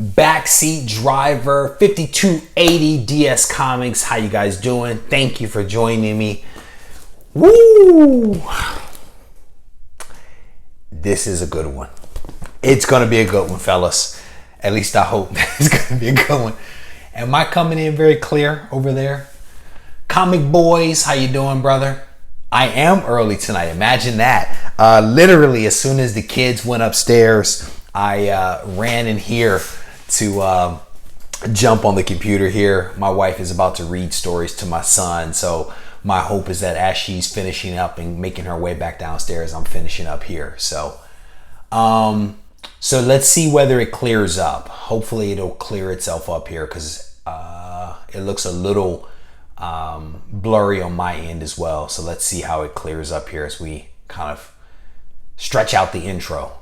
Backseat Driver 5280 DS Comics. How you guys doing? Thank you for joining me. Woo! This is a good one. It's gonna be a good one, fellas. At least I hope it's gonna be a good one. Am I coming in very clear over there? Comic Boys, how you doing, brother? I am early tonight. Imagine that. Literally, as soon as the kids went upstairs, I ran in here to jump on the computer here. My wife is about to read stories to my son, so my hope is that as she's finishing up and making her way back downstairs, I'm finishing up here. So let's see whether it clears up. Hopefully it'll clear itself up here, because it looks a little blurry on my end as well. So let's see how it clears up here as we kind of stretch out the intro.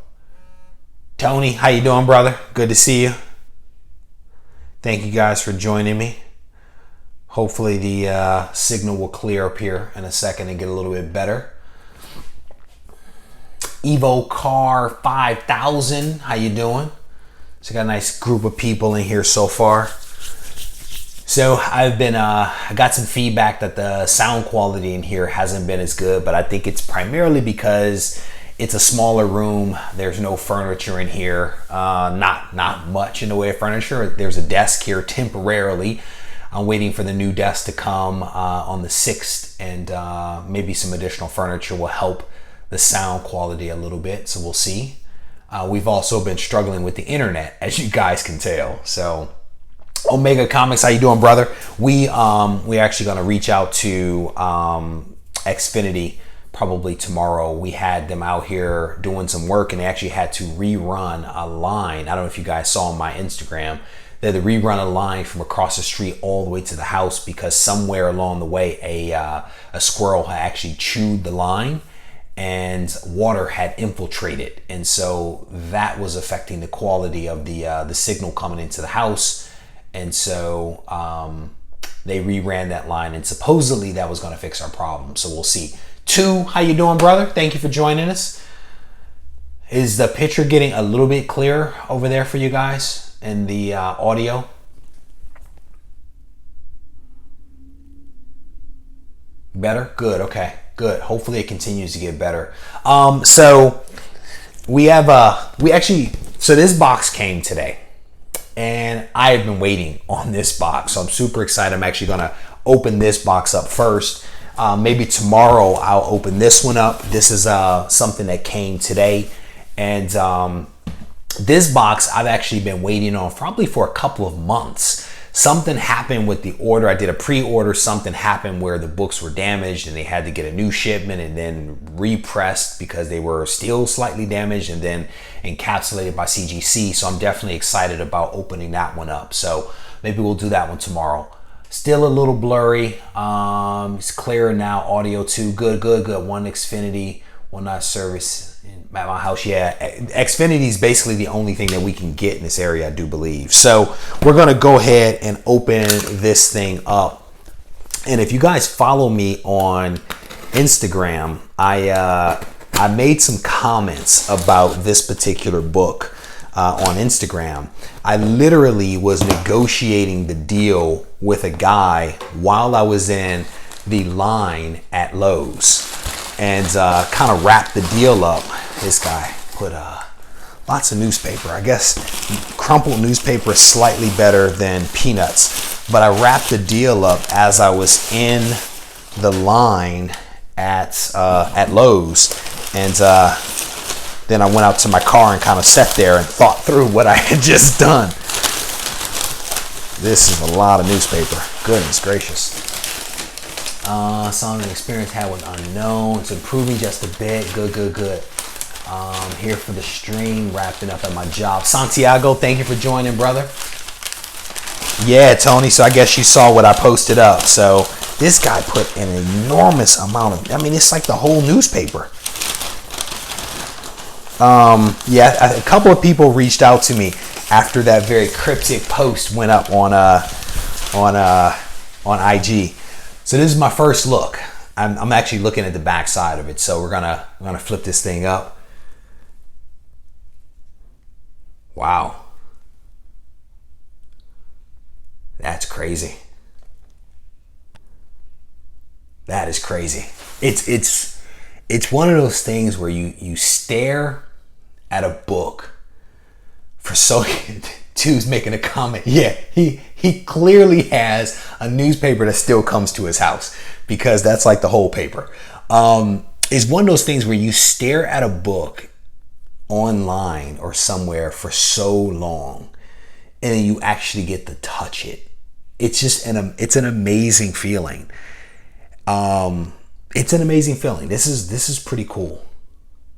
Tony, how you doing, brother? Good to see you. Thank you guys for joining me. Hopefully the signal will clear up here in a second and get a little bit better. Evo Car 5000, how you doing? So got a nice group of people in here so far. So I got some feedback that the sound quality in here hasn't been as good, but I think it's primarily because it's a smaller room. There's no furniture in here, not much in the way of furniture. There's a desk here temporarily. I'm waiting for the new desk to come on the 6th, and maybe some additional furniture will help the sound quality a little bit, so we'll see. We've also been struggling with the internet, as you guys can tell. So Omega Comics, how you doing, brother? We're actually going to reach out to Xfinity probably tomorrow. We had them out here doing some work, and they actually had to rerun a line. I don't know if you guys saw on my Instagram. They had to rerun a line from across the street all the way to the house, because somewhere along the way a squirrel had actually chewed the line and water had infiltrated, and so that was affecting the quality of the signal coming into the house. And so they reran that line, and supposedly that was going to fix our problem. So we'll see. Two, how you doing, brother? Thank you for joining us. Is the picture getting a little bit clearer over there for you guys in the audio? Better? Good. Okay. Good. Hopefully it continues to get better. So this box came today, and I have been waiting on this box. So I'm super excited. I'm actually going to open this box up first. Maybe tomorrow I'll open this one up. This is something that came today. And this box I've actually been waiting on probably for a couple of months. Something happened with the order. I did a pre-order. Something happened where the books were damaged, and they had to get a new shipment and then repressed because they were still slightly damaged, and then encapsulated by CGC. So I'm definitely excited about opening that one up. So maybe we'll do that one tomorrow. Still a little blurry. It's clearer now. Audio too. Good. One Xfinity, one not service at my house. Yeah, Xfinity is basically the only thing that we can get in this area, I do believe. So we're gonna go ahead and open this thing up. And if you guys follow me on Instagram, I made some comments about this particular book on Instagram. I literally was negotiating the deal with a guy while I was in the line at Lowe's, and kind of wrapped the deal up. This guy put lots of newspaper. I guess crumpled newspaper is slightly better than peanuts, but I wrapped the deal up as I was in the line at Lowe's, and then I went out to my car and kind of sat there and thought through what I had just done. This is a lot of newspaper. Goodness gracious. Some experience had with unknown. It's improving just a bit. Good. Here for the stream, wrapping up at my job. Santiago, thank you for joining, brother. Yeah, Tony, so I guess you saw what I posted up. So this guy put an enormous amount of, it's like the whole newspaper. Yeah, a couple of people reached out to me after that very cryptic post went up on IG. So this is my first look. I'm actually looking at the back side of it. So we're gonna flip this thing up. Wow. That's crazy. That is crazy. It's one of those things where you stare at a book for so. Two's making a comment. Yeah, he clearly has a newspaper that still comes to his house, because that's like the whole paper. It's one of those things where you stare at a book online or somewhere for so long, and then you actually get to touch it. It's just it's an amazing feeling. It's an amazing feeling. This is pretty cool.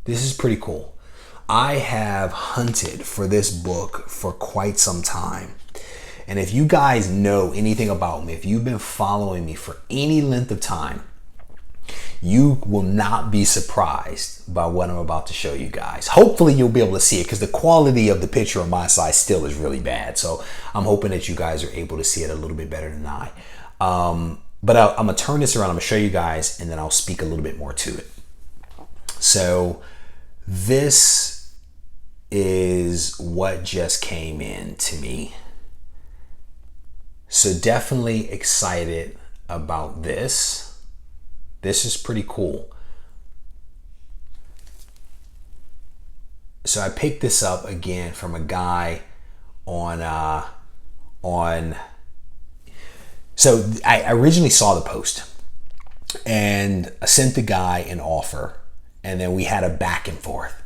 This is pretty cool. I have hunted for this book for quite some time. And if you guys know anything about me, if you've been following me for any length of time, you will not be surprised by what I'm about to show you guys. Hopefully you'll be able to see it, because the quality of the picture on my side still is really bad. So I'm hoping that you guys are able to see it a little bit better than I. But I'm going to turn this around. I'm going to show you guys, and then I'll speak a little bit more to it. So this is what just came in to me. So definitely excited about this. This is pretty cool. So I picked this up again from a guy on so I originally saw the post, and I sent the guy an offer, and then we had a back and forth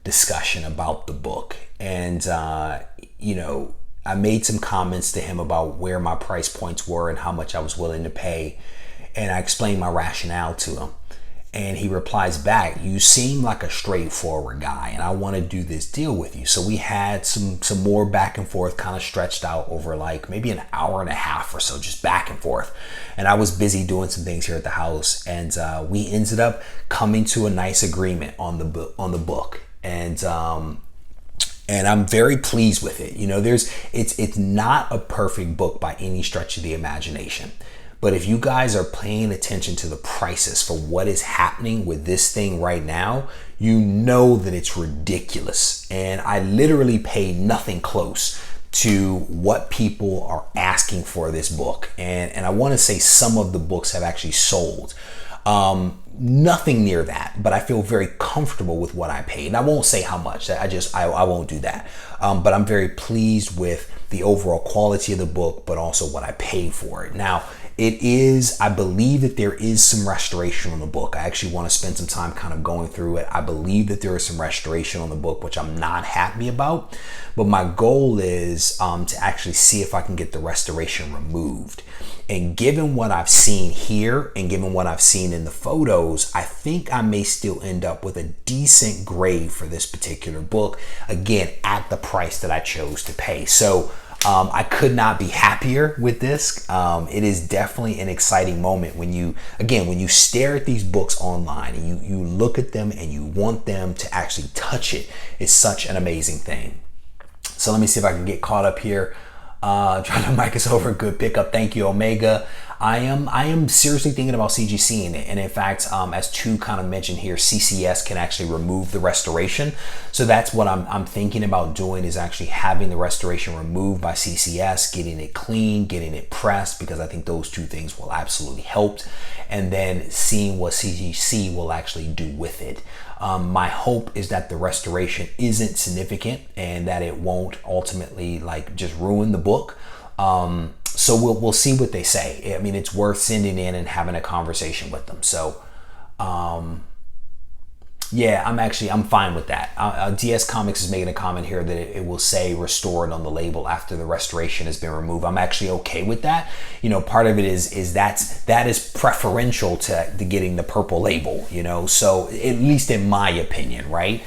discussion about the book. And you know, I made some comments to him about where my price points were and how much I was willing to pay, and I explained my rationale to him. And he replies back, "You seem like a straightforward guy, and I want to do this deal with you." So we had some more back and forth, kind of stretched out over like maybe an hour and a half or so, just back and forth. And I was busy doing some things here at the house, and we ended up coming to a nice agreement on the book. And I'm very pleased with it. You know, it's not a perfect book by any stretch of the imagination. But if you guys are paying attention to the prices for what is happening with this thing right now, you know that it's ridiculous. And I literally paid nothing close to what people are asking for this book. And I want to say some of the books have actually sold. Nothing near that, but I feel very comfortable with what I paid. And I won't say how much. I won't do that. But I'm very pleased with the overall quality of the book, but also what I paid for it. Now, I believe that there is some restoration on the book. I actually want to spend some time kind of going through it. I believe that there is some restoration on the book, which I'm not happy about. But my goal is to actually see if I can get the restoration removed. And given what I've seen here and given what I've seen in the photos, I think I may still end up with a decent grade for this particular book. Again, at the price that I chose to pay. So I could not be happier with this. It is definitely an exciting moment when you stare at these books online and you look at them and you want them to actually touch it. It's such an amazing thing. So let me see if I can get caught up here. Trying to mic us over. Good pickup. Thank you, Omega. I am seriously thinking about CGCing it. And in fact, as Tu kind of mentioned here, CCS can actually remove the restoration. So that's what I'm thinking about doing, is actually having the restoration removed by CCS, getting it clean, getting it pressed, because I think those two things will absolutely help. And then seeing what CGC will actually do with it. My hope is that the restoration isn't significant and that it won't ultimately like just ruin the book. So we'll see what they say. I mean, it's worth sending in and having a conversation with them. So yeah, I'm fine with that. DS Comics is making a comment here that it will say restored on the label after the restoration has been removed. I'm actually okay with that. You know, part of it is that is preferential to getting the purple label, you know, so at least in my opinion, right?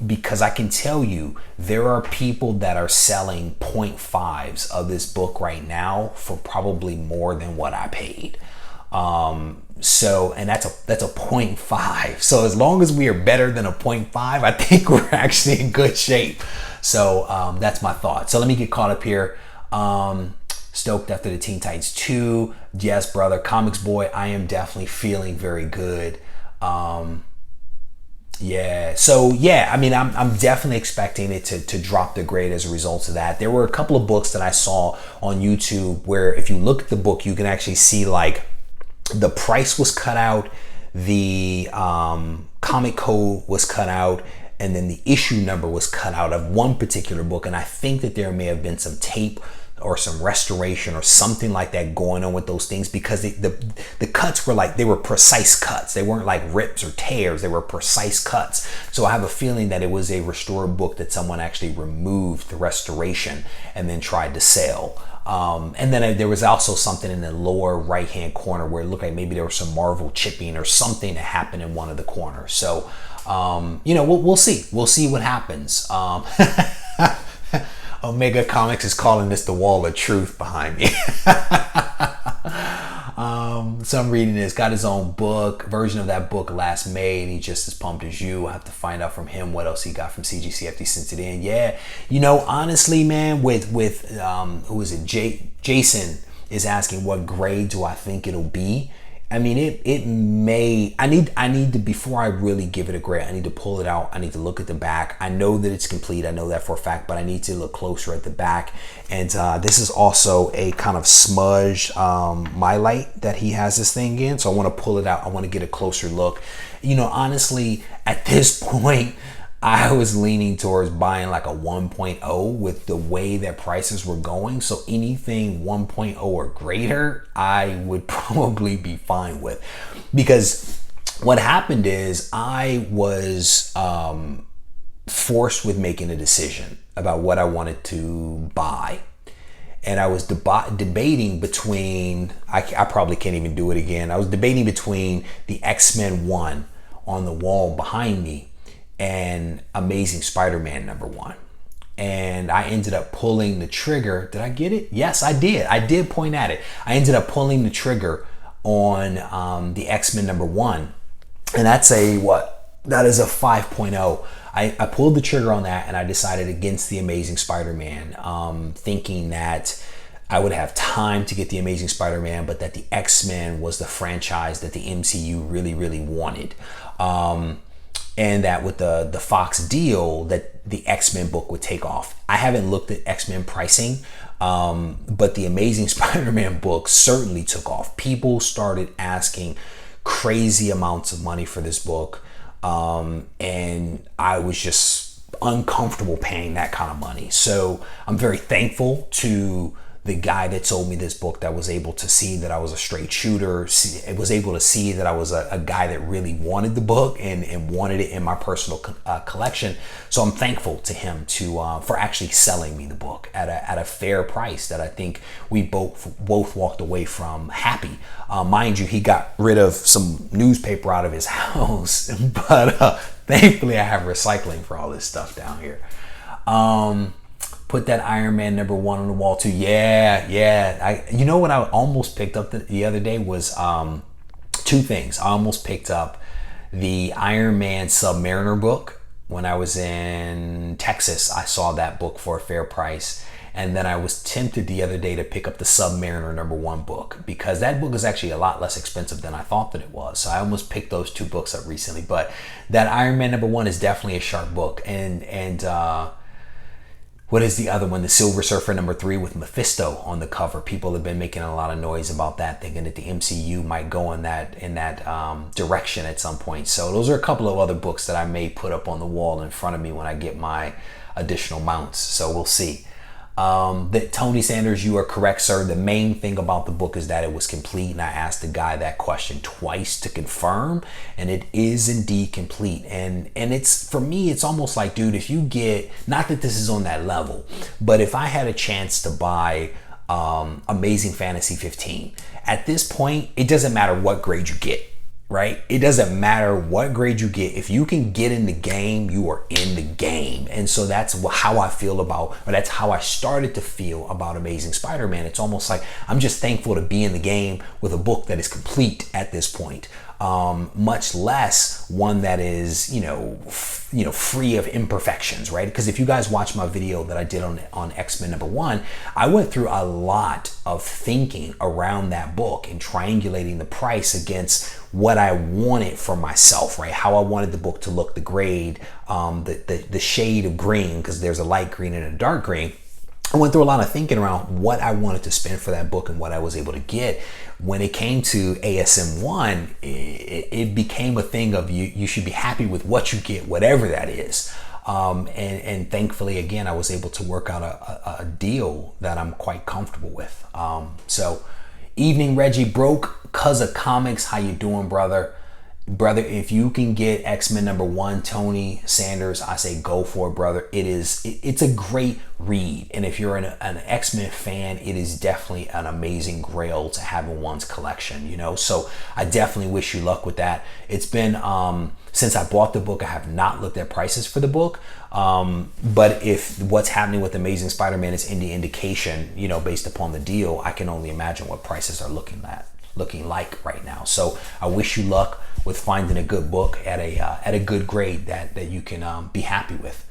Because I can tell you there are people that are selling 0.5s of this book right now for probably more than what I paid. So, and that's a 0.5. So as long as we are better than a 0.5, I think we're actually in good shape. So that's my thought. So let me get caught up here. Stoked after the Teen Titans 2. Yes, brother. Comics Boy, I am definitely feeling very good. Yeah. So yeah, I mean, I'm definitely expecting it to drop the grade as a result of that. There were a couple of books that I saw on YouTube where if you look at the book, you can actually see like the price was cut out, the comic code was cut out, and then the issue number was cut out of one particular book. And I think that there may have been some tape or some restoration or something like that going on with those things, because the cuts were like, they were precise cuts. They weren't like rips or tears. They were precise cuts. So I have a feeling that it was a restored book that someone actually removed the restoration and then tried to sell. And then there was also something in the lower right hand corner where it looked like maybe there was some Marvel chipping or something that happened in one of the corners. So you know, we'll see. We'll see what happens. Omega Comics is calling this the wall of truth behind me. So I'm reading this. Got his own book, version of that book last May, and he just as pumped as you. I have to find out from him what else he got from CGCFD since it in. Yeah, you know, honestly, man, with who is it? Jason is asking what grade do I think it'll be. I mean, it may, I need to, before I really give it a grade, I need to pull it out. I need to look at the back. I know that it's complete. I know that for a fact, but I need to look closer at the back. And this is also a kind of smudged Mylight that he has this thing in. So I want to pull it out. I want to get a closer look. You know, honestly, at this point, I was leaning towards buying like a 1.0 with the way that prices were going. So anything 1.0 or greater, I would probably be fine with. Because what happened is I was forced with making a decision about what I wanted to buy. And I was debating between, I probably can't even do it again. I was debating between the X-Men 1 on the wall behind me and Amazing Spider-Man #1. And I ended up pulling the trigger. Did I get it? Yes, I did. I did point at it. I ended up pulling the trigger on the X-Men #1. And that's that is a 5.0. I pulled the trigger on that and I decided against the Amazing Spider-Man, thinking that I would have time to get the Amazing Spider-Man, but that the X-Men was the franchise that the MCU really, really wanted. And that with the Fox deal, that the X-Men book would take off. I haven't looked at X-Men pricing, but the Amazing Spider-Man book certainly took off. People started asking crazy amounts of money for this book, and I was just uncomfortable paying that kind of money. So I'm very thankful to the guy that sold me this book, that was able to see that I was a straight shooter, was able to see that I was a guy that really wanted the book and wanted it in my personal collection. So I'm thankful to him for actually selling me the book at a fair price that I think we both walked away from happy. Mind you, he got rid of some newspaper out of his house, but thankfully I have recycling for all this stuff down here. Put that Iron Man #1 on the wall too. Yeah. You know what I almost picked up the other day was two things. I almost picked up the Iron Man Submariner book. When I was in Texas, I saw that book for a fair price. And then I was tempted the other day to pick up the Submariner #1 book, because that book is actually a lot less expensive than I thought that it was. So I almost picked those two books up recently. But that Iron Man #1 is definitely a sharp book. And what is the other one? The Silver Surfer #3 with Mephisto on the cover. People have been making a lot of noise about that, thinking that the MCU might go in that direction at some point. So those are a couple of other books that I may put up on the wall in front of me when I get my additional mounts. So we'll see. That Tony Sanders, you are correct, sir. The main thing about the book is that it was complete, and I asked the guy that question twice to confirm, and it is indeed complete. And it's, for me, it's almost like, dude, if you get, not that this is on that level, but if I had a chance to buy Amazing Fantasy 15, at this point, it doesn't matter what grade you get. Right? It doesn't matter what grade you get. If you can get in the game, you are in the game. And so that's how I feel about, or that's how I started to feel about Amazing Spider-Man. It's almost like I'm just thankful to be in the game with a book that is complete at this point. much less one that is, free of imperfections, right? Because if you guys watch my video that I did on X-Men #1, I went through a lot of thinking around that book and triangulating the price against what I wanted for myself, right? How I wanted the book to look, the grade, the shade of green, because there's a light green and a dark green. I went through a lot of thinking around what I wanted to spend for that book and what I was able to get. When it came to ASM1, it became a thing of you should be happy with what you get, whatever that is. And thankfully, again, I was able to work out a deal that I'm quite comfortable with. So, evening, Reggie, broke cause of comics. How you doing, brother? Brother, if you can get X-Men #1, Tony Sanders, I say go for it, brother. It's a great read. And if you're an X-Men fan, it is definitely an amazing grail to have in one's collection, So I definitely wish you luck with that. It's been, since I bought the book, I have not looked at prices for the book. But if what's happening with Amazing Spider-Man is any indication, based upon the deal, I can only imagine what prices are looking like right now. So I wish you luck with finding a good book at a good grade that you can be happy with.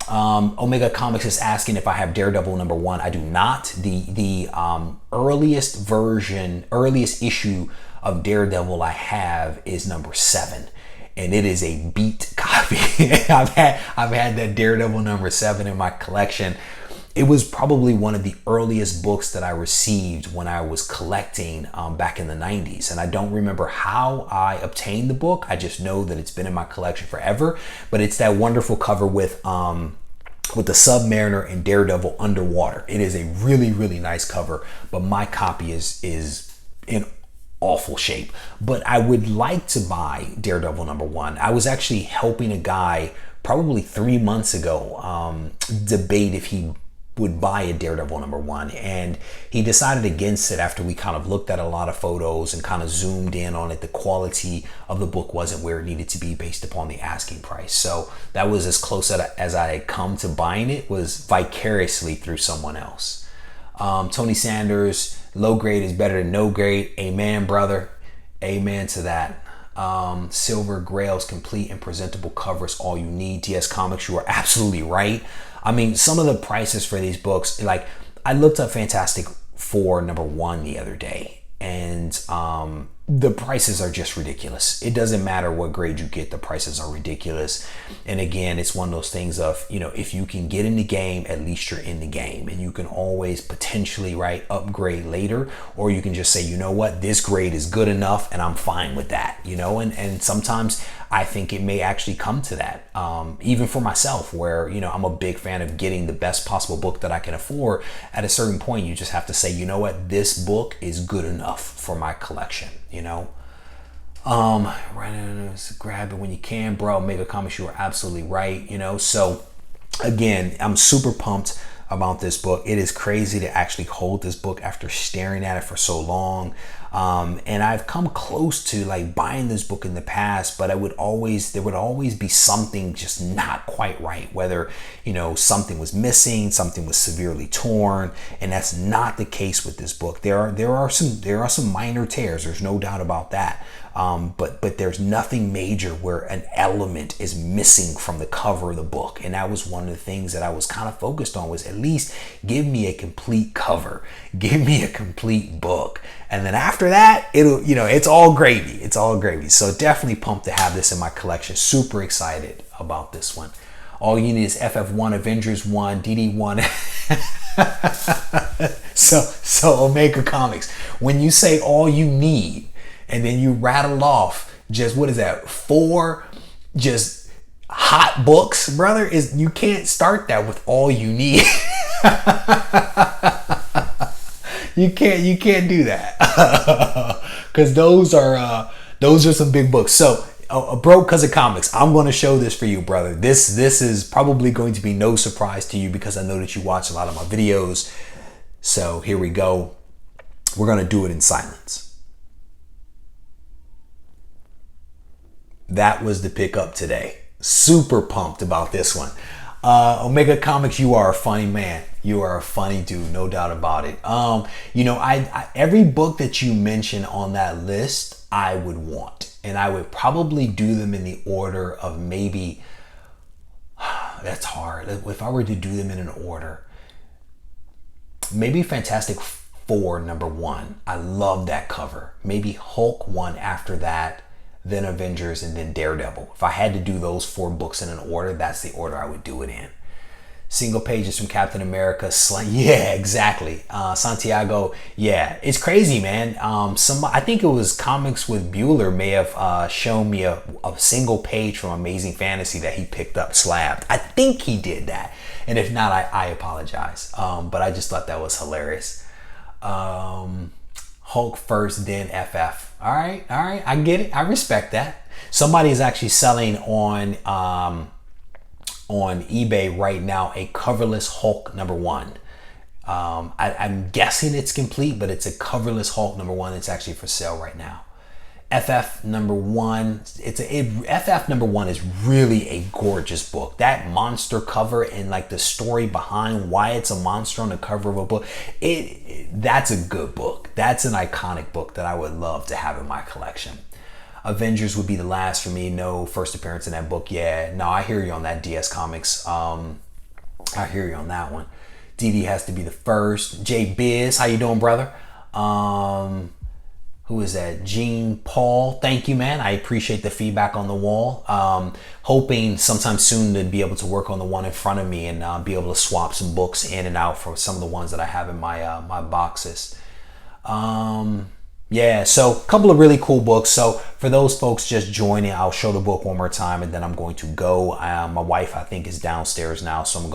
Omega Comics is asking if I have Daredevil #1. I do not. The earliest issue of Daredevil I have is #7, and it is a beat copy. I've had that Daredevil #7 in my collection. It was probably one of the earliest books that I received when I was collecting back in the 90s. And I don't remember how I obtained the book. I just know that it's been in my collection forever. But it's that wonderful cover with the Submariner and Daredevil underwater. It is a really, really nice cover. But my copy is in awful shape. But I would like to buy Daredevil #1. I was actually helping a guy probably 3 months ago debate if he would buy a Daredevil #1, and he decided against it after we kind of looked at a lot of photos and kind of zoomed in on it. The quality of the book wasn't where it needed to be based upon the asking price. So that was as close as I had come to buying it, was vicariously through someone else. Tony Sanders, low grade is better than no grade. Amen, brother. Amen to that. Silver Grails, complete and presentable cover is all you need. DS Comics, you are absolutely right. I mean, some of the prices for these books, like I looked up Fantastic Four #1 the other day, and the prices are just ridiculous. It doesn't matter what grade you get, the prices are ridiculous. And again, it's one of those things of, if you can get in the game, at least you're in the game, and you can always potentially, right, upgrade later, or you can just say, you know what, this grade is good enough and I'm fine with that, and sometimes I think it may actually come to that, even for myself, where, I'm a big fan of getting the best possible book that I can afford. At a certain point, you just have to say, you know what, this book is good enough for my collection, grab it when you can, bro. Mega Comics, you are absolutely right, So again, I'm super pumped about this book. It is crazy to actually hold this book after staring at it for so long. And I've come close to like buying this book in the past, but there would always be something just not quite right. Whether, something was missing, something was severely torn, and that's not the case with this book. There are some minor tears. There's no doubt about that. But there's nothing major where an element is missing from the cover of the book. And that was one of the things that I was kind of focused on, was at least give me a complete cover, give me a complete book. And then after that, it's all gravy. It's all gravy. So definitely pumped to have this in my collection. Super excited about this one. All you need is FF1, Avengers 1, DD1. So Omega Comics, when you say all you need, and then you rattle off just, what is that, 4 just hot books, brother, you can't start that with all you need. You can't do that. Because those are some big books. So broke cause of comics, I'm going to show this for you, brother. This is probably going to be no surprise to you, because I know that you watch a lot of my videos. So here we go. We're going to do it in silence. That was the pickup today. Super pumped about this one. Omega Comics, you are a funny man. You are a funny dude, no doubt about it. I every book that you mention on that list, I would want. and I would probably do them in the order of maybe, that's hard. If I were to do them in an order, maybe Fantastic Four #1. I love that cover. Maybe Hulk 1 after that, then Avengers, and then Daredevil. If I had to do those 4 books in an order, that's the order I would do it in. Single pages from Captain America. Yeah, exactly. Santiago. Yeah, it's crazy, man. I think it was Comics with Bueller may have shown me a single page from Amazing Fantasy that he picked up slabbed. I think he did that. And if not, I apologize. But I just thought that was hilarious. Hulk first, then FF. All right. I get it. I respect that. Somebody is actually selling on eBay right now a coverless Hulk #1. I'm guessing it's complete, but it's a coverless Hulk #1. It's actually for sale right now. FF #1. FF #1 is really a gorgeous book. That monster cover and like the story behind why it's a monster on the cover of a book. That's a good book. That's an iconic book that I would love to have in my collection. Avengers would be the last for me. No first appearance in that book. Yeah, no, I hear you on that, DS Comics. I hear you on that one. DD has to be the first. J Biz, how you doing, brother? Who is that? Gene Paul. Thank you, man. I appreciate the feedback on the wall. Hoping sometime soon to be able to work on the one in front of me and be able to swap some books in and out for some of the ones that I have in my my boxes. Yeah, so a couple of really cool books. So for those folks just joining, I'll show the book one more time and then I'm going to go. My wife, I think, is downstairs now, so I'm